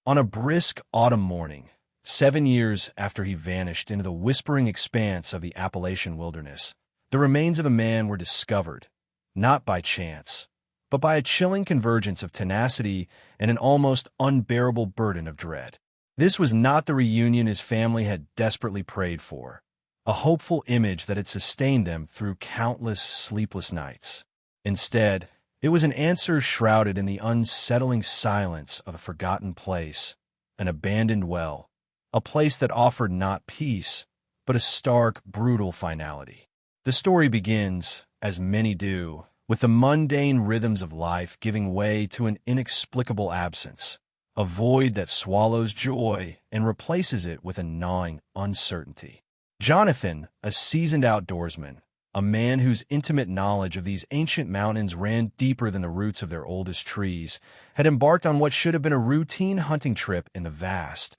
On a brisk autumn morning, 7 years after he vanished into the whispering expanse of the Appalachian wilderness, the remains of a man were discovered, not by chance, but by a chilling convergence of tenacity and an almost unbearable burden of dread. This was not the reunion his family had desperately prayed for, a hopeful image that had sustained them through countless sleepless nights. Instead, it was an answer shrouded in the unsettling silence of a forgotten place, an abandoned well, a place that offered not peace, but a stark, brutal finality. The story begins, as many do, with the mundane rhythms of life giving way to an inexplicable absence, a void that swallows joy and replaces it with a gnawing uncertainty. Johnathan, a seasoned outdoorsman, a man whose intimate knowledge of these ancient mountains ran deeper than the roots of their oldest trees, had embarked on what should have been a routine hunting trip in the vast,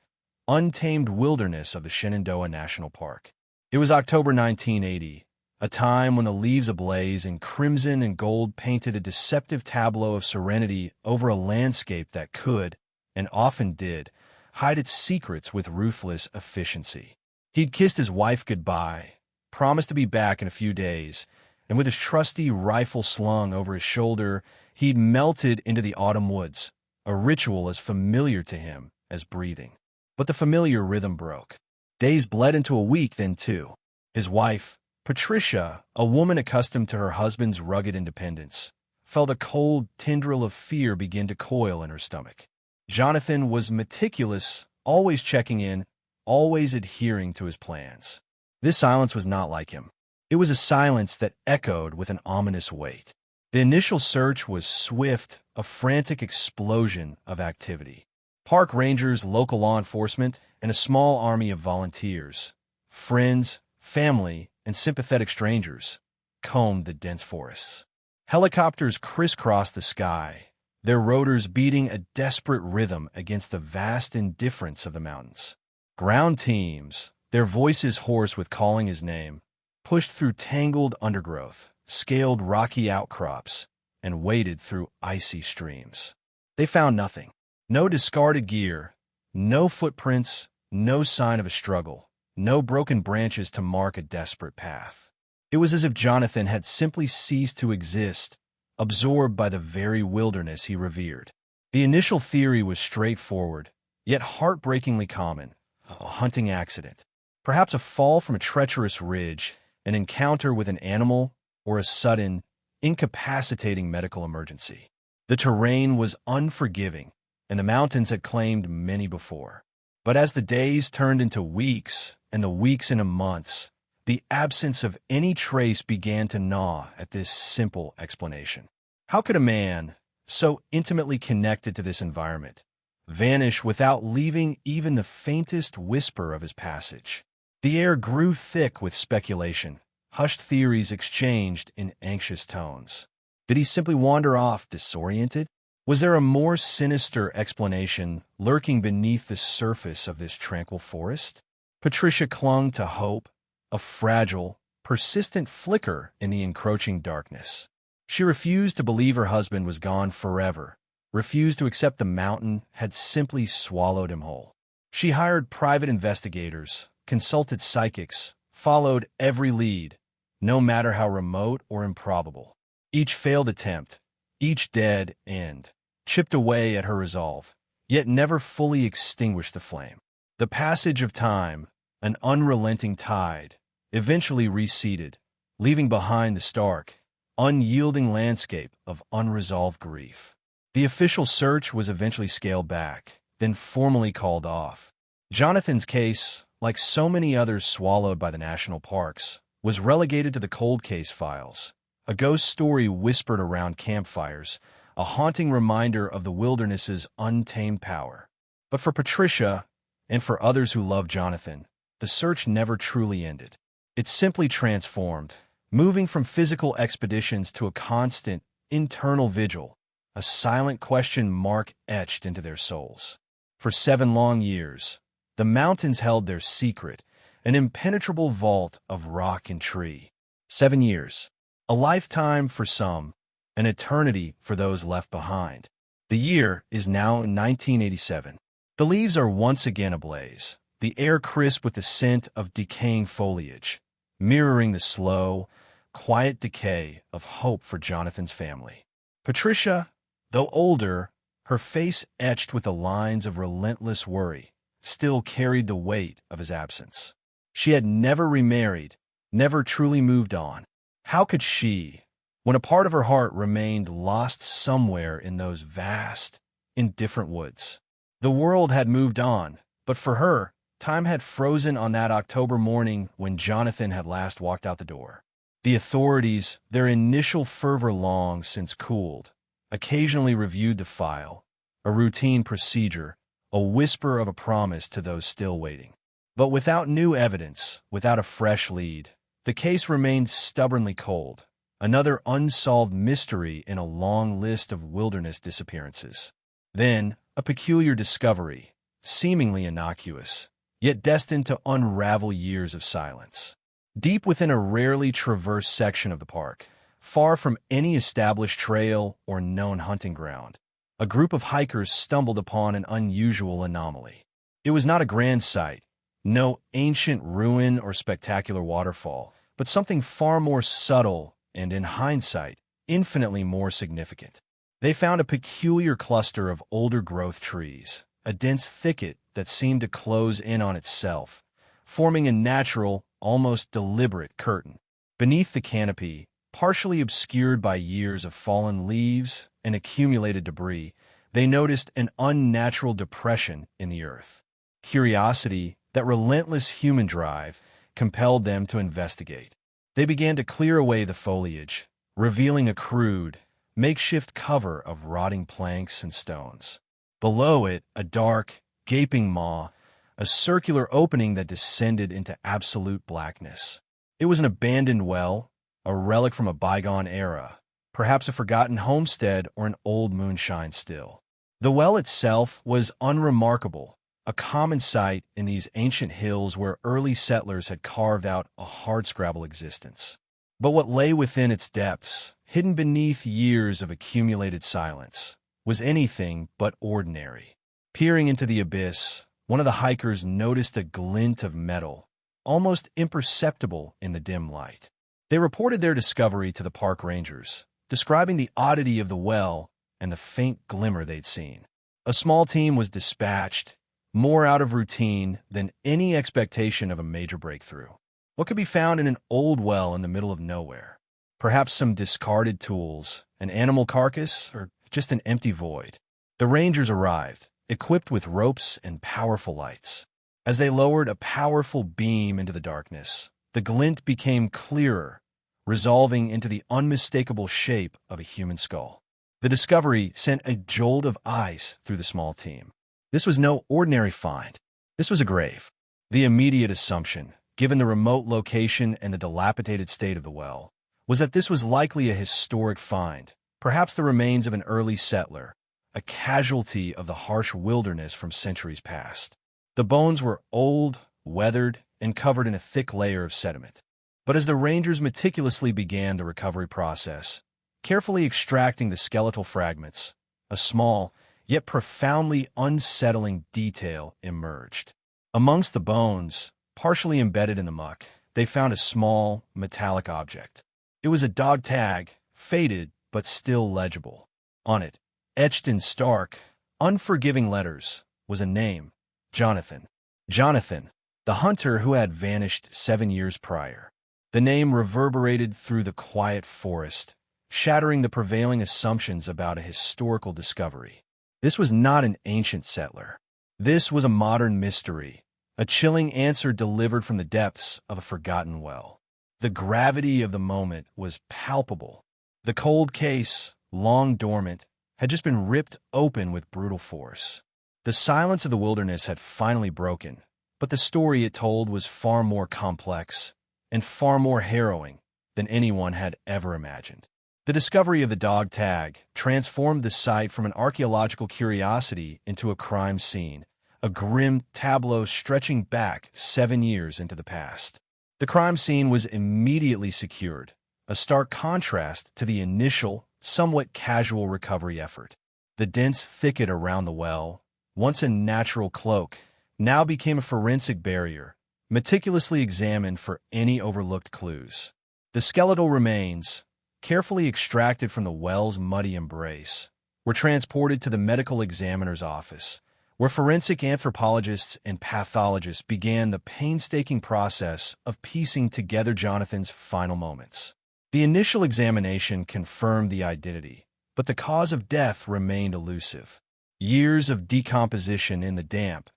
untamed wilderness of the Shenandoah National Park. It was October 1980, a time when the leaves ablaze and crimson and gold painted a deceptive tableau of serenity over a landscape that could, and often did, hide its secrets with ruthless efficiency. He'd kissed his wife goodbye, promised to be back in a few days, and with his trusty rifle slung over his shoulder, he'd melted into the autumn woods, a ritual as familiar to him as breathing. But the familiar rhythm broke. Days bled into a week, then two. His wife, Patricia, a woman accustomed to her husband's rugged independence, felt a cold tendril of fear begin to coil in her stomach. Johnathan was meticulous, always checking in, always adhering to his plans. This silence was not like him. It was a silence that echoed with an ominous weight. The initial search was swift, a frantic explosion of activity. Park rangers, local law enforcement, and a small army of volunteers, friends, family, and sympathetic strangers, combed the dense forests. Helicopters crisscrossed the sky, their rotors beating a desperate rhythm against the vast indifference of the mountains. Ground teams, their voices hoarse with calling his name, pushed through tangled undergrowth, scaled rocky outcrops, and waded through icy streams. They found nothing. No discarded gear, no footprints, no sign of a struggle, no broken branches to mark a desperate path. It was as if Johnathan had simply ceased to exist, absorbed by the very wilderness he revered. The initial theory was straightforward, yet heartbreakingly common: a hunting accident. Perhaps a fall from a treacherous ridge, an encounter with an animal, or a sudden, incapacitating medical emergency. The terrain was unforgiving, and the mountains had claimed many before. But as the days turned into weeks, and the weeks into months, the absence of any trace began to gnaw at this simple explanation. How could a man, so intimately connected to this environment, vanish without leaving even the faintest whisper of his passage? The air grew thick with speculation, hushed theories exchanged in anxious tones. Did he simply wander off disoriented? Was there a more sinister explanation lurking beneath the surface of this tranquil forest? Patricia clung to hope, a fragile, persistent flicker in the encroaching darkness. She refused to believe her husband was gone forever, refused to accept the mountain had simply swallowed him whole. She hired private investigators, consulted psychics, followed every lead, no matter how remote or improbable. Each failed attempt, each dead end, chipped away at her resolve, yet never fully extinguished the flame. The passage of time, an unrelenting tide, eventually receded, leaving behind the stark, unyielding landscape of unresolved grief. The official search was eventually scaled back, then formally called off. Johnathan's case, like so many others swallowed by the national parks, was relegated to the cold case files, a ghost story whispered around campfires, a haunting reminder of the wilderness's untamed power. But for Patricia, and for others who loved Johnathan, the search never truly ended. It simply transformed, moving from physical expeditions to a constant, internal vigil, a silent question mark etched into their souls. For 7 long years, the mountains held their secret, an impenetrable vault of rock and tree. 7 years, a lifetime for some, an eternity for those left behind. The year is now 1987. The leaves are once again ablaze, the air crisp with the scent of decaying foliage, mirroring the slow, quiet decay of hope for Johnathan's family. Patricia, though older, her face etched with the lines of relentless worry, still carried the weight of his absence. She had never remarried, never truly moved on. How could she, when a part of her heart remained lost somewhere in those vast, indifferent woods? The world had moved on, but for her, time had frozen on that October morning when Johnathan had last walked out the door. The authorities, their initial fervor long since cooled, occasionally reviewed the file, a routine procedure, a whisper of a promise to those still waiting. But without new evidence, without a fresh lead, the case remained stubbornly cold, another unsolved mystery in a long list of wilderness disappearances. Then, a peculiar discovery, seemingly innocuous, yet destined to unravel years of silence. Deep within a rarely traversed section of the park, far from any established trail or known hunting ground, a group of hikers stumbled upon an unusual anomaly. It was not a grand sight, no ancient ruin or spectacular waterfall, but something far more subtle and, in hindsight, infinitely more significant. They found a peculiar cluster of older growth trees, a dense thicket that seemed to close in on itself, forming a natural, almost deliberate curtain. Beneath the canopy, partially obscured by years of fallen leaves and accumulated debris, they noticed an unnatural depression in the earth. Curiosity, that relentless human drive, compelled them to investigate. They began to clear away the foliage, revealing a crude, makeshift cover of rotting planks and stones. Below it, a dark, gaping maw, a circular opening that descended into absolute blackness. It was an abandoned well, a relic from a bygone era, perhaps a forgotten homestead or an old moonshine still. The well itself was unremarkable, a common sight in these ancient hills where early settlers had carved out a hardscrabble existence. But what lay within its depths, hidden beneath years of accumulated silence, was anything but ordinary. Peering into the abyss, one of the hikers noticed a glint of metal, almost imperceptible in the dim light. They reported their discovery to the park rangers, describing the oddity of the well and the faint glimmer they'd seen. A small team was dispatched, more out of routine than any expectation of a major breakthrough. What could be found in an old well in the middle of nowhere? Perhaps some discarded tools, an animal carcass, or just an empty void. The rangers arrived, equipped with ropes and powerful lights. As they lowered a powerful beam into the darkness, the glint became clearer, resolving into the unmistakable shape of a human skull. The discovery sent a jolt of ice through the small team. This was no ordinary find. This was a grave. The immediate assumption, given the remote location and the dilapidated state of the well, was that this was likely a historic find, perhaps the remains of an early settler, a casualty of the harsh wilderness from centuries past. The bones were old, weathered, and covered in a thick layer of sediment. But as the rangers meticulously began the recovery process, carefully extracting the skeletal fragments, a small, yet profoundly unsettling detail emerged. Amongst the bones, partially embedded in the muck, they found a small, metallic object. It was a dog tag, faded but still legible. On it, etched in stark, unforgiving letters, was a name, Johnathan. Johnathan, the hunter who had vanished 7 years prior. The name reverberated through the quiet forest, shattering the prevailing assumptions about a historical discovery. This was not an ancient settler. This was a modern mystery, a chilling answer delivered from the depths of a forgotten well. The gravity of the moment was palpable. The cold case, long dormant, had just been ripped open with brutal force. The silence of the wilderness had finally broken, but the story it told was far more complex and far more harrowing than anyone had ever imagined. The discovery of the dog tag transformed the site from an archaeological curiosity into a crime scene, a grim tableau stretching back 7 years into the past. The crime scene was immediately secured, a stark contrast to the initial, somewhat casual recovery effort. The dense thicket around the well, once a natural cloak, now became a forensic barrier, meticulously examined for any overlooked clues. The skeletal remains, carefully extracted from the well's muddy embrace, were transported to the medical examiner's office, where forensic anthropologists and pathologists began the painstaking process of piecing together Johnathan's final moments. The initial examination confirmed the identity, but the cause of death remained elusive. Years of decomposition in the damp,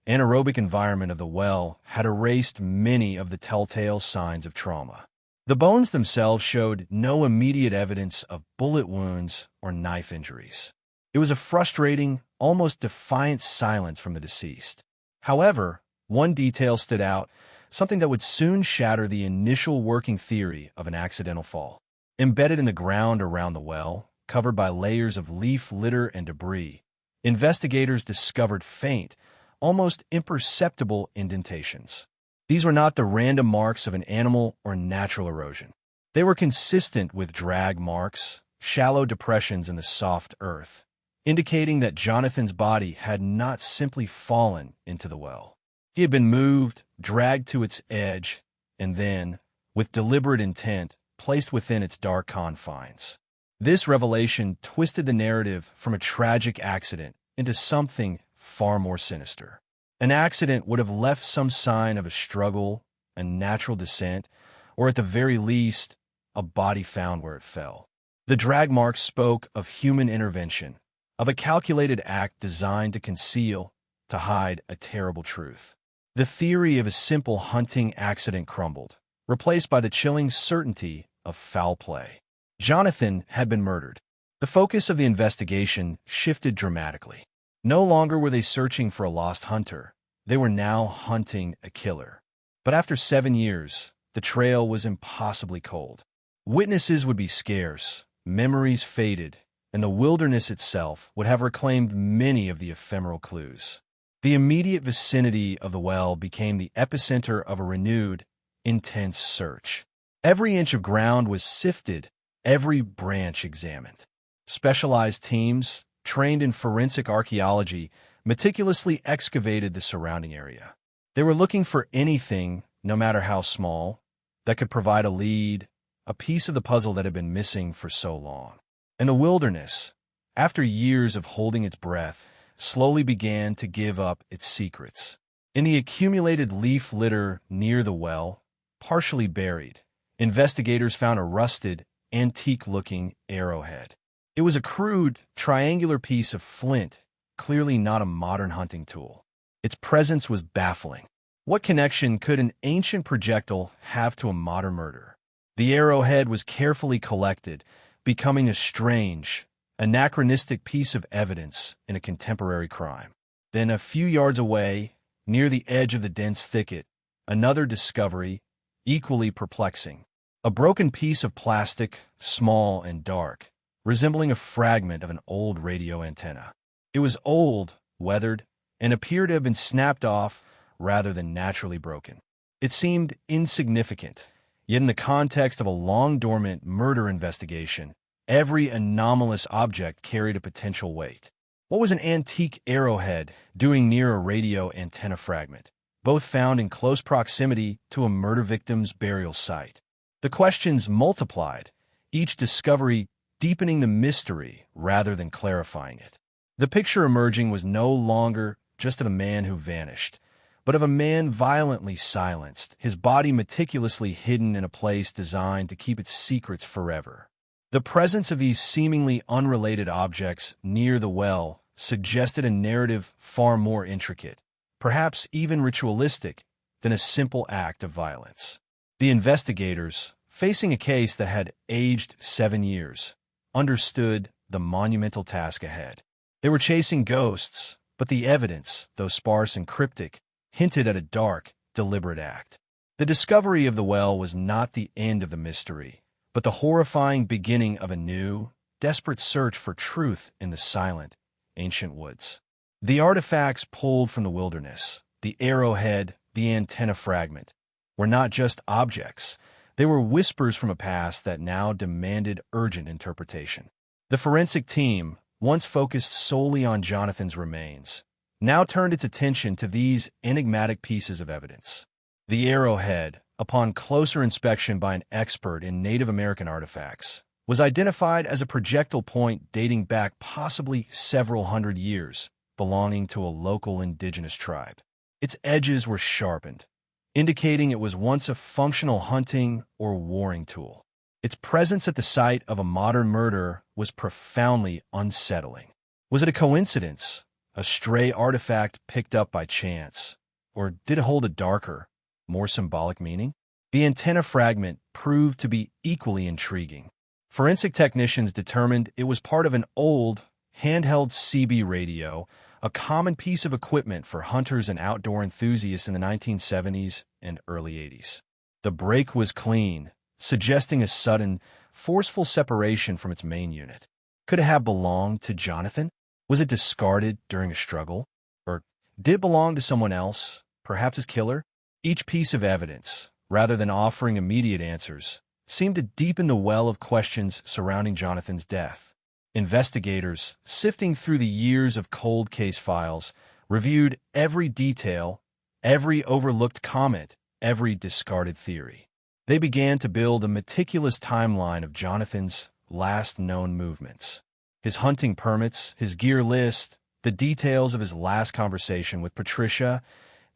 anaerobic environment of the well had erased many of the telltale signs of trauma. The bones themselves showed no immediate evidence of bullet wounds or knife injuries. It was a frustrating, almost defiant silence from the deceased. However, one detail stood out, something that would soon shatter the initial working theory of an accidental fall. Embedded in the ground around the well, covered by layers of leaf litter and debris, investigators discovered faint, almost imperceptible indentations. These were not the random marks of an animal or natural erosion. They were consistent with drag marks, shallow depressions in the soft earth, indicating that Johnathan's body had not simply fallen into the well. He had been moved, dragged to its edge, and then, with deliberate intent, placed within its dark confines. This revelation twisted the narrative from a tragic accident into something far more sinister. An accident would have left some sign of a struggle, a natural descent, or at the very least, a body found where it fell. The drag marks spoke of human intervention, of a calculated act designed to conceal, to hide a terrible truth. The theory of a simple hunting accident crumbled, replaced by the chilling certainty of foul play. Johnathan had been murdered. The focus of the investigation shifted dramatically. No longer were they searching for a lost hunter. They were now hunting a killer. But after 7 years, the trail was impossibly cold. Witnesses would be scarce, memories faded, and the wilderness itself would have reclaimed many of the ephemeral clues. The immediate vicinity of the well became the epicenter of a renewed, intense search. Every inch of ground was sifted, every branch examined. Specialized teams, trained in forensic archaeology, meticulously excavated the surrounding area. They were looking for anything, no matter how small, that could provide a lead, a piece of the puzzle that had been missing for so long. And the wilderness, after years of holding its breath, slowly began to give up its secrets. In the accumulated leaf litter near the well, partially buried, investigators found a rusted, antique-looking arrowhead. It was a crude, triangular piece of flint, clearly not a modern hunting tool. Its presence was baffling. What connection could an ancient projectile have to a modern murder? The arrowhead was carefully collected, becoming a strange, anachronistic piece of evidence in a contemporary crime. Then a few yards away, near the edge of the dense thicket, another discovery, equally perplexing. A broken piece of plastic, small and dark, resembling a fragment of an old radio antenna. It was old, weathered, and appeared to have been snapped off rather than naturally broken. It seemed insignificant, yet in the context of a long-dormant murder investigation, every anomalous object carried a potential weight. What was an antique arrowhead doing near a radio antenna fragment, both found in close proximity to a murder victim's burial site? The questions multiplied, each discovery deepening the mystery rather than clarifying it. The picture emerging was no longer just of a man who vanished, but of a man violently silenced, his body meticulously hidden in a place designed to keep its secrets forever. The presence of these seemingly unrelated objects near the well suggested a narrative far more intricate, perhaps even ritualistic, than a simple act of violence. The investigators, facing a case that had aged 7 years, understood the monumental task ahead. They were chasing ghosts, but the evidence, though sparse and cryptic, hinted at a dark, deliberate act. The discovery of the well was not the end of the mystery, but the horrifying beginning of a new, desperate search for truth in the silent, ancient woods. The artifacts pulled from the wilderness, the arrowhead, the antenna fragment, were not just objects. They were whispers from a past that now demanded urgent interpretation. The forensic team, once focused solely on Johnathan's remains, now turned its attention to these enigmatic pieces of evidence. The arrowhead, upon closer inspection by an expert in Native American artifacts, was identified as a projectile point dating back possibly several hundred years, belonging to a local indigenous tribe. Its edges were sharpened, indicating it was once a functional hunting or warring tool. Its presence at the site of a modern murder was profoundly unsettling. Was it a coincidence, a stray artifact picked up by chance, or did it hold a darker, more symbolic meaning? The antenna fragment proved to be equally intriguing. Forensic technicians determined it was part of an old, handheld CB radio, a common piece of equipment for hunters and outdoor enthusiasts in the 1970s and early 80s. The break was clean, suggesting a sudden, forceful separation from its main unit. Could it have belonged to Johnathan? Was it discarded during a struggle? Or did it belong to someone else, perhaps his killer? Each piece of evidence, rather than offering immediate answers, seemed to deepen the well of questions surrounding Johnathan's death. Investigators, sifting through the years of cold case files, reviewed every detail, every overlooked comment, every discarded theory. They began to build a meticulous timeline of Johnathan's last known movements. His hunting permits, his gear list, the details of his last conversation with Patricia,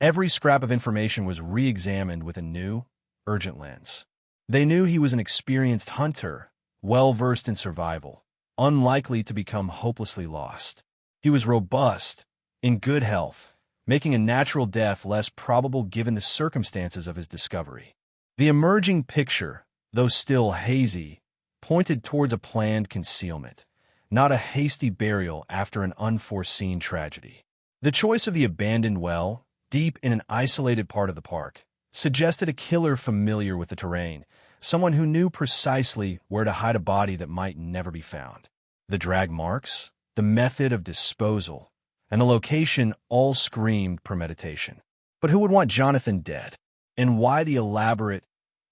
every scrap of information was re-examined with a new, urgent lens. They knew he was an experienced hunter, well-versed in survival, unlikely to become hopelessly lost. He was robust, in good health, making a natural death less probable given the circumstances of his discovery. The emerging picture, though still hazy, pointed towards a planned concealment, not a hasty burial after an unforeseen tragedy. The choice of the abandoned well, deep in an isolated part of the park, suggested a killer familiar with the terrain, someone who knew precisely where to hide a body that might never be found. The drag marks, the method of disposal, and the location all screamed premeditation. But who would want Johnathan dead? And why the elaborate,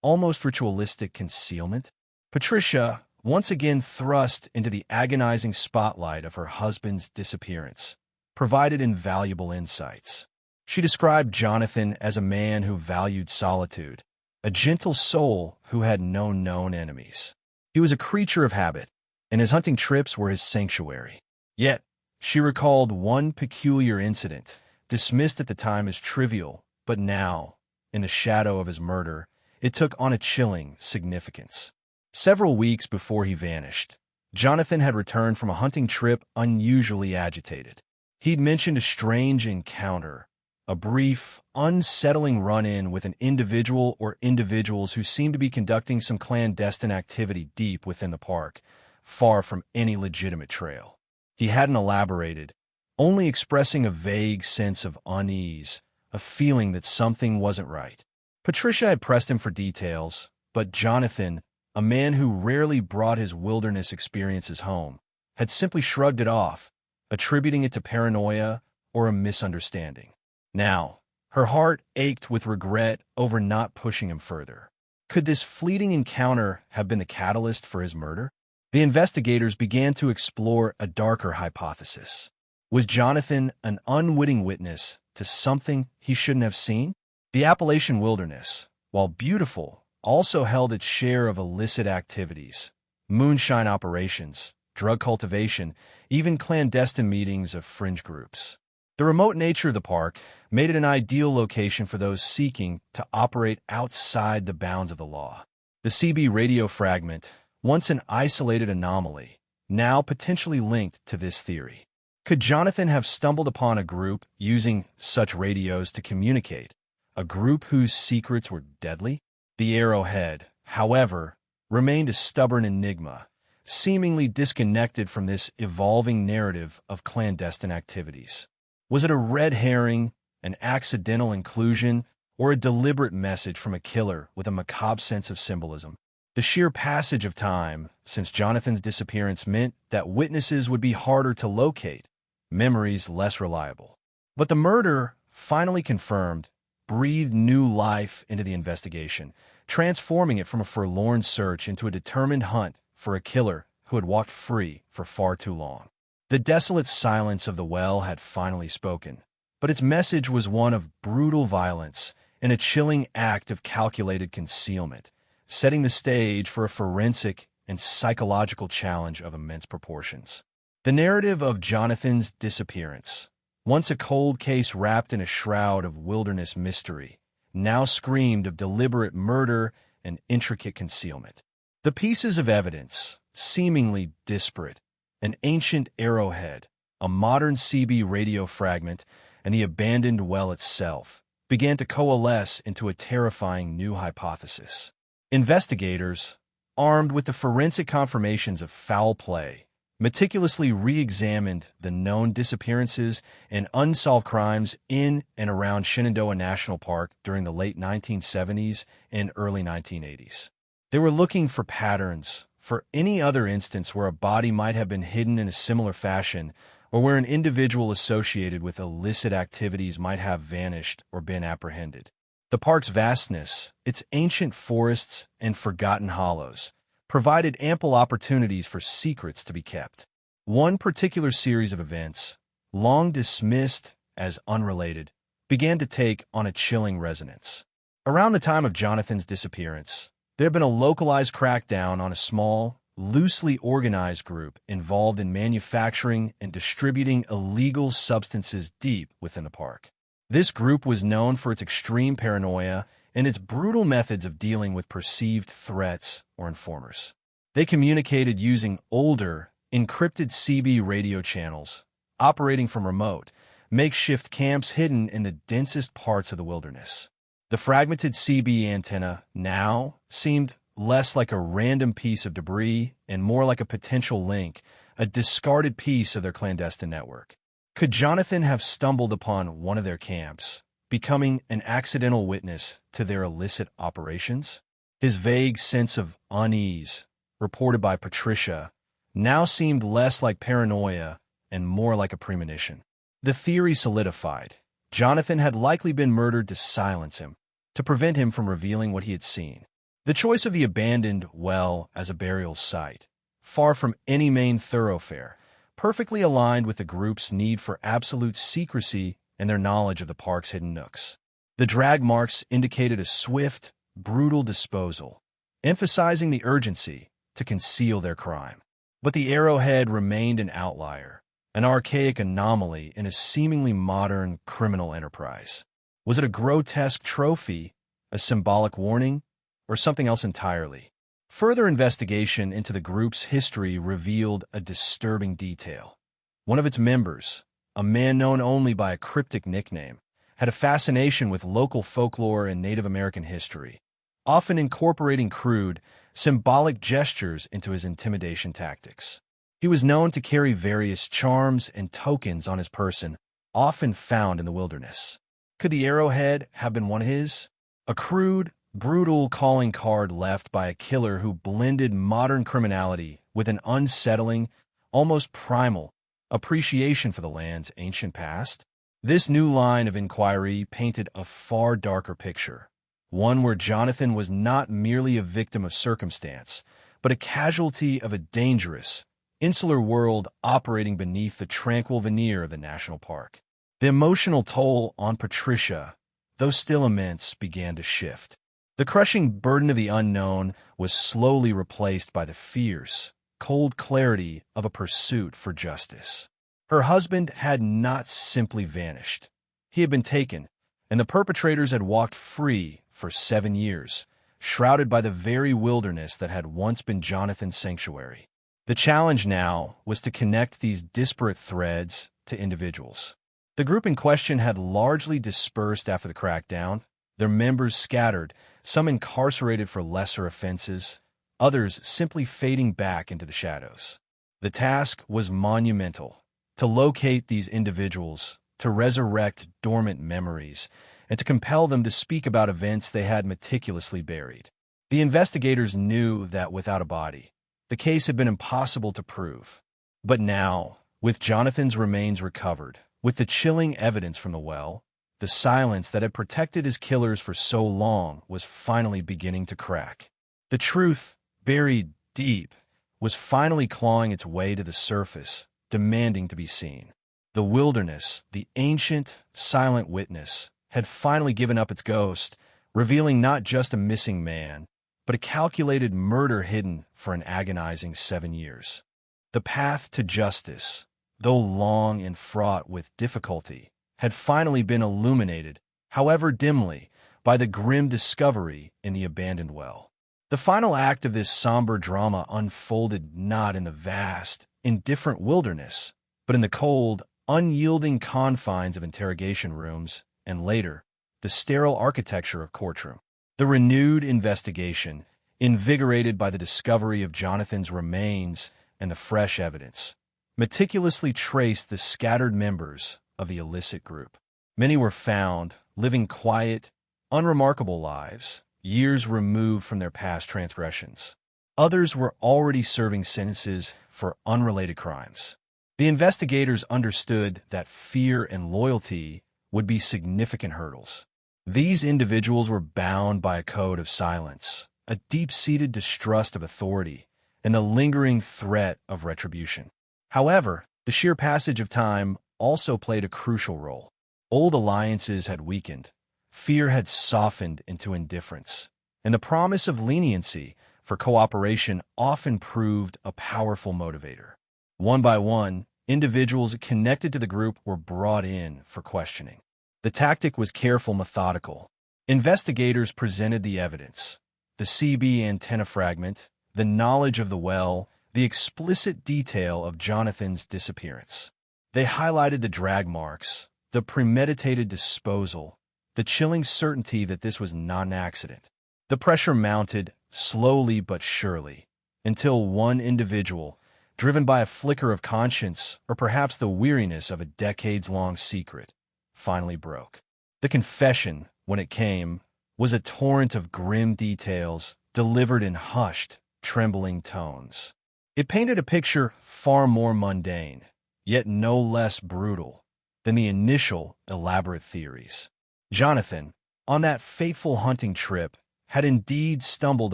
almost ritualistic concealment? Patricia, once again thrust into the agonizing spotlight of her husband's disappearance, provided invaluable insights. She described Johnathan as a man who valued solitude, a gentle soul who had no known enemies. He was a creature of habit, and his hunting trips were his sanctuary. Yet, she recalled one peculiar incident, dismissed at the time as trivial, but now, in the shadow of his murder, it took on a chilling significance. Several weeks before he vanished, Johnathan had returned from a hunting trip unusually agitated. He'd mentioned a strange encounter, a brief, unsettling run-in with an individual or individuals who seemed to be conducting some clandestine activity deep within the park, far from any legitimate trail. He hadn't elaborated, only expressing a vague sense of unease, a feeling that something wasn't right. Patricia had pressed him for details, but Johnathan, a man who rarely brought his wilderness experiences home, had simply shrugged it off, attributing it to paranoia or a misunderstanding. Now, her heart ached with regret over not pushing him further. Could this fleeting encounter have been the catalyst for his murder? The investigators began to explore a darker hypothesis. Was Johnathan an unwitting witness to something he shouldn't have seen? The Appalachian wilderness, while beautiful, also held its share of illicit activities, moonshine operations, drug cultivation, even clandestine meetings of fringe groups. The remote nature of the park made it an ideal location for those seeking to operate outside the bounds of the law. The CB radio fragment, once an isolated anomaly, now potentially linked to this theory. Could Johnathan have stumbled upon a group using such radios to communicate, a group whose secrets were deadly? The arrowhead, however, remained a stubborn enigma, seemingly disconnected from this evolving narrative of clandestine activities. Was it a red herring, an accidental inclusion, or a deliberate message from a killer with a macabre sense of symbolism? The sheer passage of time since Johnathan's disappearance meant that witnesses would be harder to locate, memories less reliable. But the murder, finally confirmed, breathed new life into the investigation, transforming it from a forlorn search into a determined hunt for a killer who had walked free for far too long. The desolate silence of the well had finally spoken, but its message was one of brutal violence and a chilling act of calculated concealment, setting the stage for a forensic and psychological challenge of immense proportions. The narrative of Johnathan's disappearance, once a cold case wrapped in a shroud of wilderness mystery, now screamed of deliberate murder and intricate concealment. The pieces of evidence, seemingly disparate, an ancient arrowhead, a modern CB radio fragment, and the abandoned well itself, began to coalesce into a terrifying new hypothesis. Investigators, armed with the forensic confirmations of foul play, meticulously re-examined the known disappearances and unsolved crimes in and around Shenandoah National Park during the late 1970s and early 1980s. They were looking for patterns, for any other instance where a body might have been hidden in a similar fashion or where an individual associated with illicit activities might have vanished or been apprehended. The park's vastness, its ancient forests and forgotten hollows, provided ample opportunities for secrets to be kept. One particular series of events, long dismissed as unrelated, began to take on a chilling resonance. Around the time of Johnathan's disappearance, there had been a localized crackdown on a small, loosely organized group involved in manufacturing and distributing illegal substances deep within the park. This group was known for its extreme paranoia and its brutal methods of dealing with perceived threats or informers. They communicated using older, encrypted CB radio channels, operating from remote, makeshift camps hidden in the densest parts of the wilderness. The fragmented CB antenna now seemed less like a random piece of debris and more like a potential link, a discarded piece of their clandestine network. Could Johnathan have stumbled upon one of their camps, becoming an accidental witness to their illicit operations? His vague sense of unease, reported by Patricia, now seemed less like paranoia and more like a premonition. The theory solidified. Johnathan had likely been murdered to silence him, to prevent him from revealing what he had seen. The choice of the abandoned well as a burial site, far from any main thoroughfare, perfectly aligned with the group's need for absolute secrecy and their knowledge of the park's hidden nooks. The drag marks indicated a swift, brutal disposal, emphasizing the urgency to conceal their crime. But the arrowhead remained an outlier, an archaic anomaly in a seemingly modern criminal enterprise. Was it a grotesque trophy, a symbolic warning, or something else entirely? Further investigation into the group's history revealed a disturbing detail. One of its members, a man known only by a cryptic nickname, had a fascination with local folklore and Native American history, often incorporating crude, symbolic gestures into his intimidation tactics. He was known to carry various charms and tokens on his person, often found in the wilderness. Could the arrowhead have been one of his? A crude, brutal calling card left by a killer who blended modern criminality with an unsettling, almost primal, appreciation for the land's ancient past? This new line of inquiry painted a far darker picture, one where Johnathan was not merely a victim of circumstance, but a casualty of a dangerous, insular world operating beneath the tranquil veneer of the national park. The emotional toll on Patricia, though still immense, began to shift. The crushing burden of the unknown was slowly replaced by the fierce, cold clarity of a pursuit for justice. Her husband had not simply vanished. He had been taken, and the perpetrators had walked free for 7 years, shrouded by the very wilderness that had once been Johnathan's sanctuary. The challenge now was to connect these disparate threads to individuals. The group in question had largely dispersed after the crackdown, their members scattered, some incarcerated for lesser offenses, others simply fading back into the shadows. The task was monumental: to locate these individuals, to resurrect dormant memories, and to compel them to speak about events they had meticulously buried. The investigators knew that without a body, the case had been impossible to prove. But now, with Johnathan's remains recovered, with the chilling evidence from the well, the silence that had protected his killers for so long was finally beginning to crack. The truth, buried deep, was finally clawing its way to the surface, demanding to be seen. The wilderness, the ancient, silent witness, had finally given up its ghost, revealing not just a missing man, but a calculated murder hidden for an agonizing 7 years. The path to justice, though long and fraught with difficulty, had finally been illuminated, however dimly, by the grim discovery in the abandoned well. The final act of this somber drama unfolded not in the vast, indifferent wilderness, but in the cold, unyielding confines of interrogation rooms, and later, the sterile architecture of courtroom. The renewed investigation, invigorated by the discovery of Johnathan's remains and the fresh evidence, meticulously traced the scattered members of the illicit group. Many were found living quiet, unremarkable lives, years removed from their past transgressions. Others were already serving sentences for unrelated crimes. The investigators understood that fear and loyalty would be significant hurdles. These individuals were bound by a code of silence, a deep-seated distrust of authority, and the lingering threat of retribution. However, the sheer passage of time also played a crucial role. Old alliances had weakened, fear had softened into indifference, and the promise of leniency for cooperation often proved a powerful motivator. One by one, individuals connected to the group were brought in for questioning. The tactic was careful, methodical. Investigators presented the evidence, the CB antenna fragment, the knowledge of the well, the explicit detail of Johnathan's disappearance. They highlighted the drag marks, the premeditated disposal, the chilling certainty that this was not an accident. The pressure mounted, slowly but surely, until one individual, driven by a flicker of conscience or perhaps the weariness of a decades-long secret, finally broke. The confession, when it came, was a torrent of grim details delivered in hushed, trembling tones. It painted a picture far more mundane, yet no less brutal, than the initial elaborate theories. Johnathan, on that fateful hunting trip, had indeed stumbled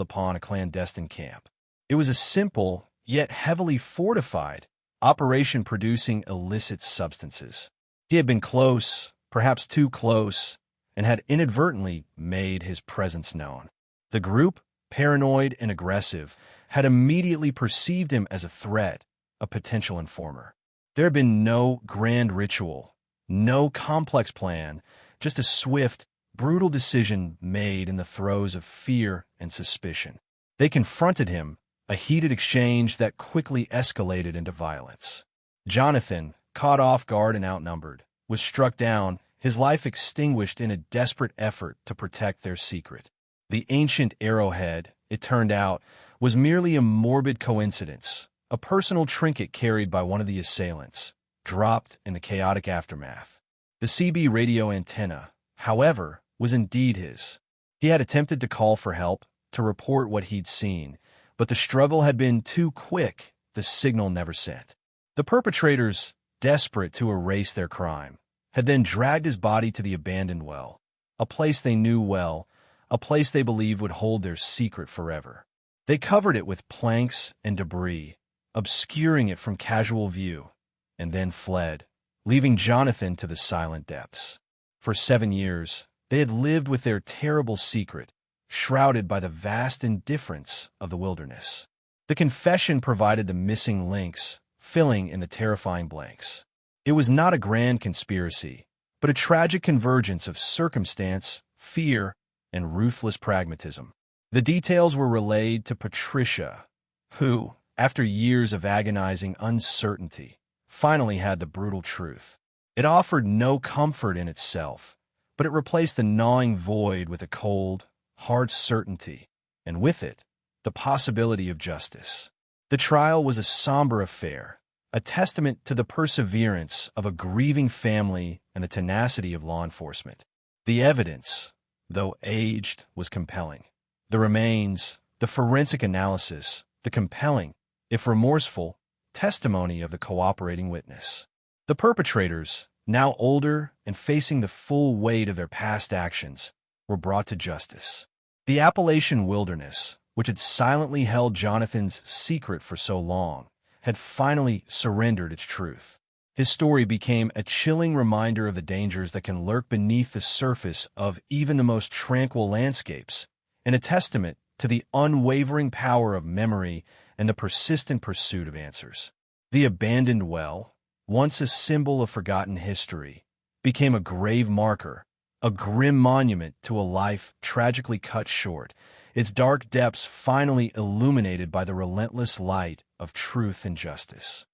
upon a clandestine camp. It was a simple, yet heavily fortified, operation producing illicit substances. He had been close, perhaps too close, and had inadvertently made his presence known. The group, paranoid and aggressive, had immediately perceived him as a threat, a potential informer. There had been no grand ritual, no complex plan, just a swift, brutal decision made in the throes of fear and suspicion. They confronted him, a heated exchange that quickly escalated into violence. Johnathan, caught off guard and outnumbered, was struck down, his life extinguished in a desperate effort to protect their secret. The ancient arrowhead, it turned out, was merely a morbid coincidence, a personal trinket carried by one of the assailants, dropped in the chaotic aftermath. The CB radio antenna, however, was indeed his. He had attempted to call for help, to report what he'd seen, but the struggle had been too quick, the signal never sent. The perpetrators, desperate to erase their crime, had then dragged his body to the abandoned well, a place they knew well, a place they believed would hold their secret forever. They covered it with planks and debris, obscuring it from casual view, and then fled, leaving Johnathan to the silent depths. For 7 years, they had lived with their terrible secret, shrouded by the vast indifference of the wilderness. The confession provided the missing links, filling in the terrifying blanks. It was not a grand conspiracy, but a tragic convergence of circumstance, fear, and ruthless pragmatism. The details were relayed to Patricia, who, after years of agonizing uncertainty, finally had the brutal truth. It offered no comfort in itself, but it replaced the gnawing void with a cold, hard certainty, and with it, the possibility of justice. The trial was a somber affair, a testament to the perseverance of a grieving family and the tenacity of law enforcement. The evidence, though aged, was compelling. The remains, the forensic analysis, the compelling, if remorseful, testimony of the cooperating witness. The perpetrators, now older and facing the full weight of their past actions, were brought to justice. The Appalachian wilderness, which had silently held Johnathan's secret for so long, had finally surrendered its truth. His story became a chilling reminder of the dangers that can lurk beneath the surface of even the most tranquil landscapes, and a testament to the unwavering power of memory and the persistent pursuit of answers. The abandoned well, once a symbol of forgotten history, became a grave marker, a grim monument to a life tragically cut short, its dark depths finally illuminated by the relentless light of truth and justice.